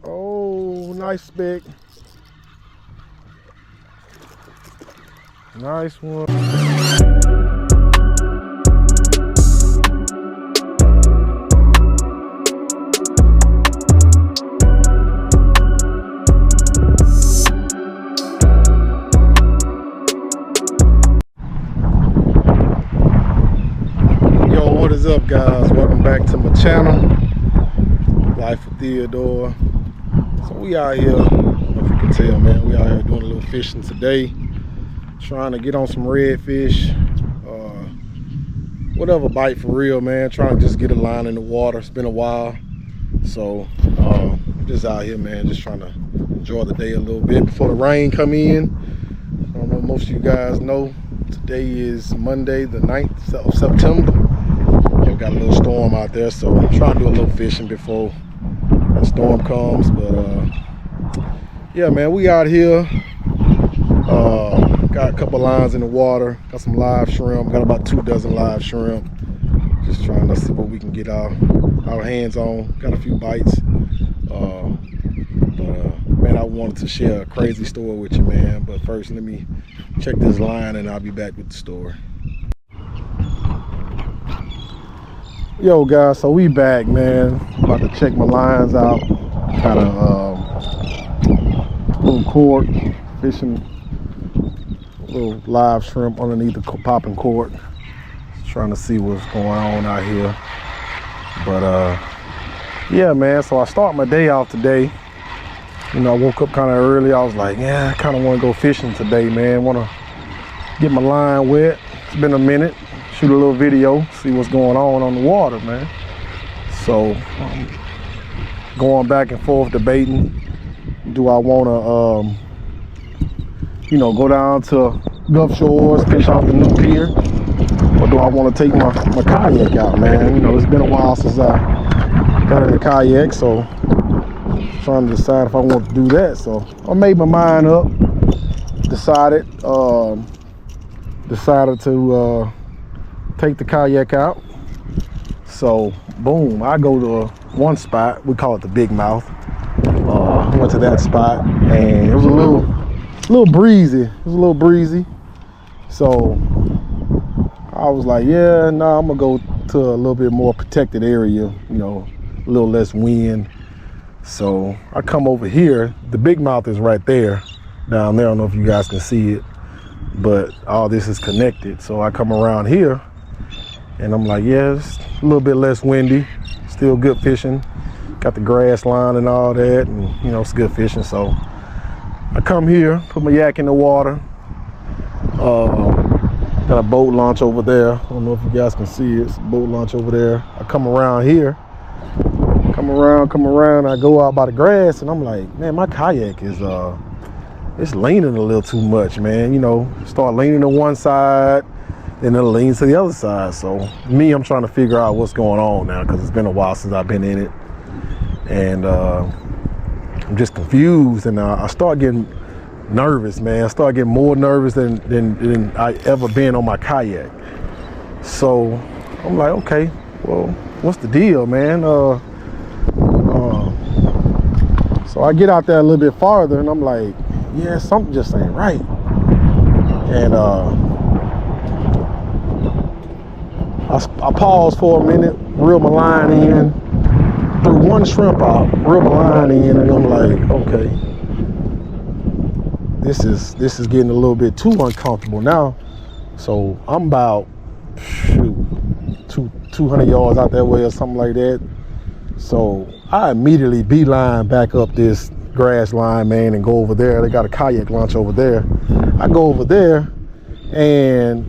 Oh, nice speck. Nice one. Yo, what is up, guys? Welcome back to my channel, Life with Theodore. So we out here, I don't know if you can tell, man, we out here doing a little fishing today, trying to get on some redfish, whatever bite for real, man. Trying to just get a line in the water. It's been a while, so just out here, man, just trying to enjoy the day a little bit before the rain come in. I don't know, most of you guys know today is Monday the 9th of September. We got a little storm out there, so I'm trying to do a little fishing before the storm comes. But yeah, man, we out here. Got a couple lines in the water, got some live shrimp, got about 24 live shrimp. Just trying to see what we can get our hands on. Got a few bites. Man, I wanted to share a crazy story with you, man. But first, let me check this line and I'll be back with the story. Yo, guys, so we back, man. About to check my lines out. Got a little cord, fishing little live shrimp underneath the popping cord. Trying to see what's going on out here. But yeah, man, so I start my day off today. You know, I woke up kind of early. I was like, yeah, I kind of want to go fishing today, man. Want to get my line wet. It's been a minute. Shoot a little video, see what's going on the water, man. So going back and forth debating, do I want to you know, go down to Gulf Shores, fish off the new pier, or do I want to take my kayak out, man? You know, it's been a while since I got in a kayak, so I'm trying to decide if I want to do that. So I made my mind up, decided to take the kayak out. So boom, I go to one spot, we call it the Big Mouth. I went to that spot and it was a little breezy. It was a little breezy. So I was like, yeah, no, I'm gonna go to a little bit more protected area, you know, a little less wind. So I come over here. The Big Mouth is right there, down there. I don't know if you guys can see it, but all this is connected. So I come around here and I'm like, yeah, it's a little bit less windy, still good fishing. Got the grass line and all that, and you know, it's good fishing. So I come here, put my yak in the water. Got a boat launch over there. I don't know if you guys can see it. It's a boat launch over there. I come around here, come around. I go out by the grass, and I'm like, man, my kayak is it's leaning a little too much, man. You know, start leaning to one side, then it leans to the other side. So me, I'm trying to figure out what's going on now, because it's been a while since I've been in it, and I'm just confused, and I start getting nervous, man. I start getting more nervous than I ever been on my kayak. So I'm like, okay, well, what's the deal, man? So I get out there a little bit farther, and I'm like, yeah, something just ain't right. And I paused for a minute, reeled my line in, threw one shrimp out, reeled my line in, and I'm like, okay, this is getting a little bit too uncomfortable now. So I'm about 200 yards out that way or something like that. So I immediately beeline back up this grass line, man, and go over there. They got a kayak launch over there. I go over there, and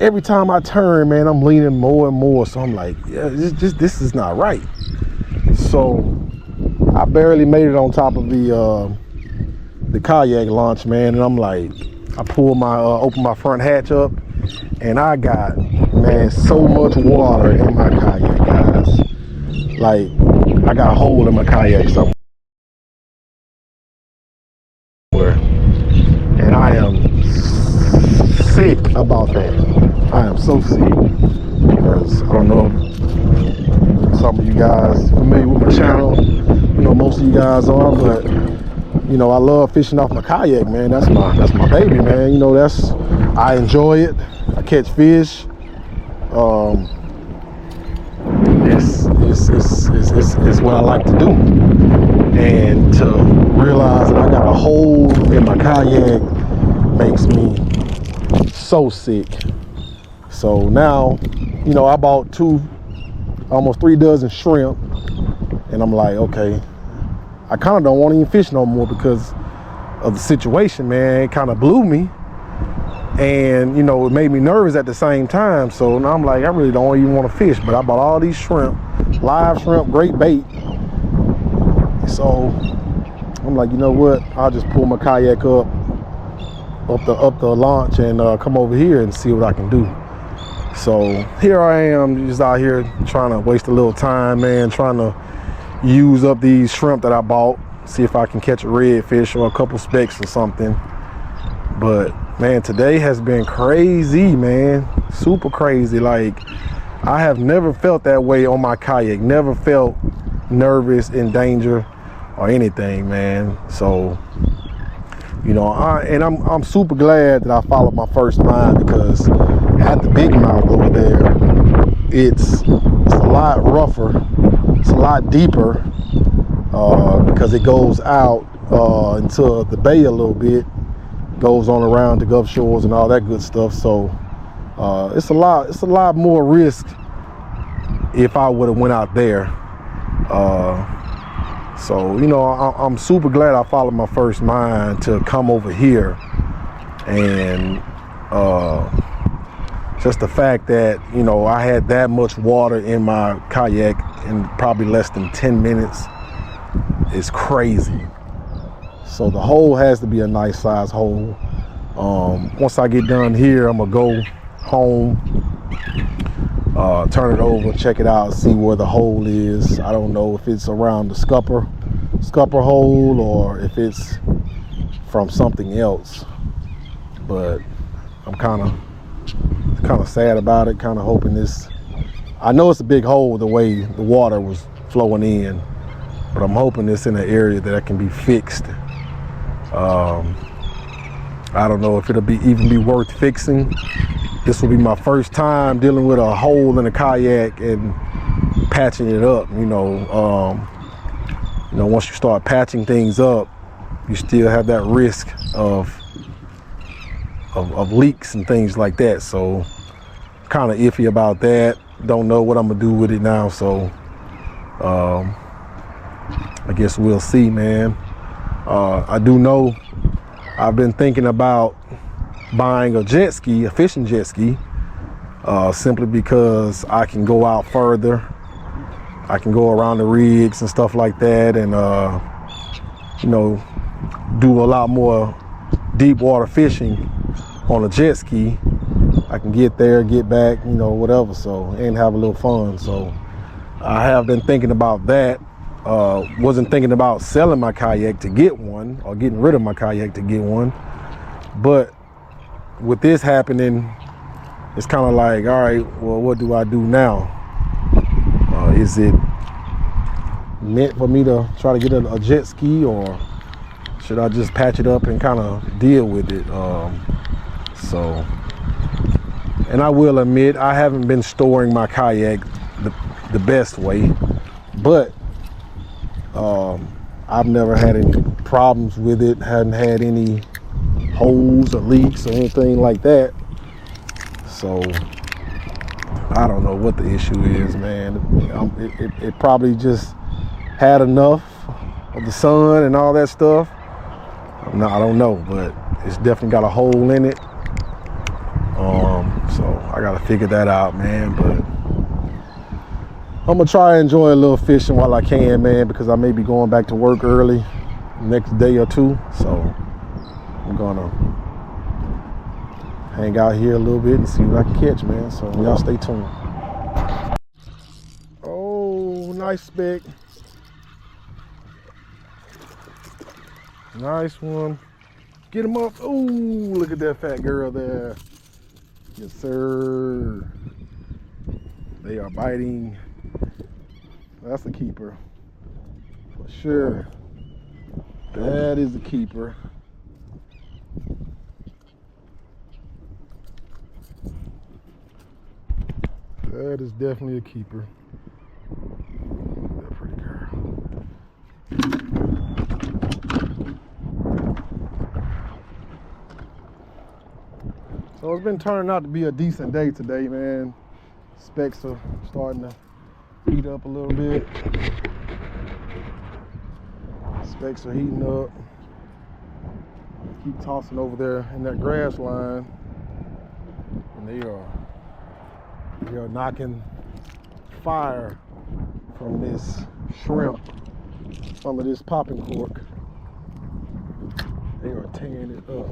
every time I turn, man, I'm leaning more and more. So I'm like, yeah, this is not right. So I barely made it on top of the kayak launch, man, and I'm like, I pull my open my front hatch up, and I got, man, so much water in my kayak, guys. Like, I got a hole in my kayak somewhere, and I am sick about that. I am so sick, because I don't know, some of you guys familiar with my channel, you know, most most of you guys are, but you know, I love fishing off my kayak, man. That's my baby, man. You know, I enjoy it. I catch fish. It's what I like to do. And to realize that I got a hole in my kayak makes me so sick. So now, you know, I bought almost 3 dozen shrimp, and I'm like, okay, I kind of don't want to even fish no more because of the situation, man. It kind of blew me, and you know, it made me nervous at the same time. So now I'm like, I really don't even want to fish, but I bought all these shrimp, live shrimp, great bait. So I'm like, you know what, I'll just pull my kayak up the launch and come over here and see what I can do. So here I am, just out here trying to waste a little time, man, trying to use up these shrimp that I bought, see if I can catch a redfish or a couple specks or something. But man, today has been crazy, man, super crazy. Like, I have never felt that way on my kayak, never felt nervous, in danger or anything, man. So, you know, I'm super glad that I followed my first mind, because at the big mouth over there, it's a lot rougher, it's a lot deeper, because it goes out into the bay a little bit, goes on around the Gulf Shores and all that good stuff. So it's a lot more risk if I would have went out there. So, you know, I'm super glad I followed my first mind to come over here. And just the fact that, you know, I had that much water in my kayak in probably less than 10 minutes is crazy. So the hole has to be a nice size hole. Once I get done here, I'm gonna go home, turn it over, check it out, see where the hole is. I don't know if it's around the scupper hole or if it's from something else, but I'm kind of sad about it, kind of hoping I know it's a big hole the way the water was flowing in, but I'm hoping it's in an area that can be fixed. I don't know if it'll even be worth fixing. This will be my first time dealing with a hole in a kayak and patching it up. You know, once you start patching things up, you still have that risk of leaks and things like that. So kind of iffy about that. Don't know what I'm gonna do with it now. So I guess we'll see, man. I do know I've been thinking about buying a jet ski, a fishing jet ski, simply because I can go out further. I can go around the rigs and stuff like that, and you know, do a lot more deep water fishing on a jet ski. I can get there, get back, you know, whatever, so, and have a little fun. So I have been thinking about that. Wasn't thinking about selling my kayak to get one, or getting rid of my kayak to get one. But with this happening, it's kind of like, all right, well, what do I do now? Is it meant for me to try to get a jet ski, or should I just patch it up and kind of deal with it? So, and I will admit, I haven't been storing my kayak the best way, but I've never had any problems with it, hadn't had any holes or leaks or anything like that. So I don't know what the issue is, man. It probably just had enough of the sun and all that stuff. No, I don't know, but it's definitely got a hole in it. So I gotta figure that out, man. But I'm gonna try and enjoy a little fishing while I can, man, because I may be going back to work early next day or two. So I'm gonna hang out here a little bit and see what I can catch, man. So y'all stay tuned. Oh, nice speck. Nice one. Get him up. Oh, look at that fat girl there. Yes, sir. They are biting. That's a keeper for sure. That is a keeper. That is definitely a keeper. That pretty girl. So it's been turning out to be a decent day today, man. Specks are starting to heat up a little bit. Specks are heating up. Keep tossing over there in that grass line, and they are knocking fire from this shrimp under this popping cork. They are tearing it up.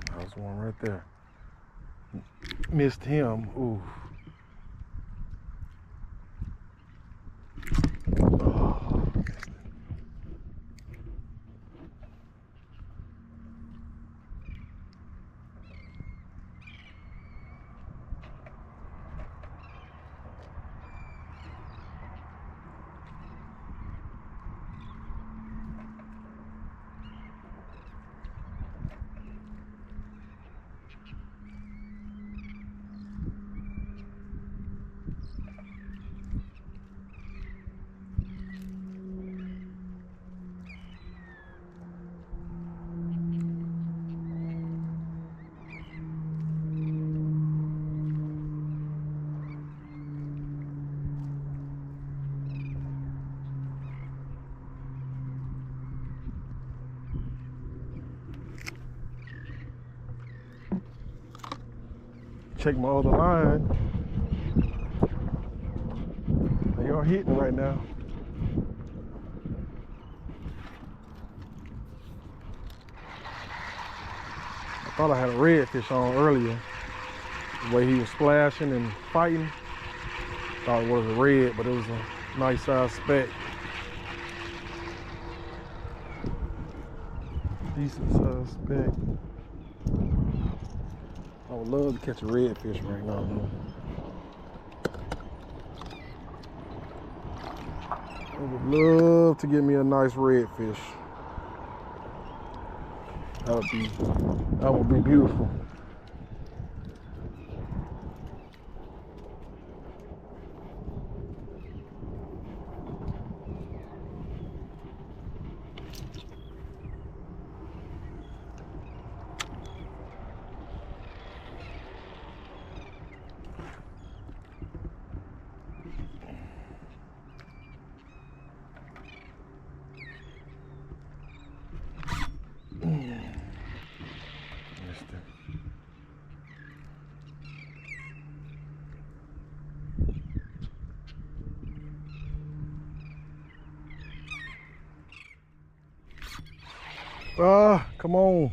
That was one right there. Missed him. Ooh. Oh. Check my other line. They are hitting right now. I thought I had a redfish on earlier. The way he was splashing and fighting. Thought it was a red, but it was a nice size speck. Decent size speck. I would love to catch a redfish right now, though. I would love to get me a nice redfish. That would be beautiful. Come on.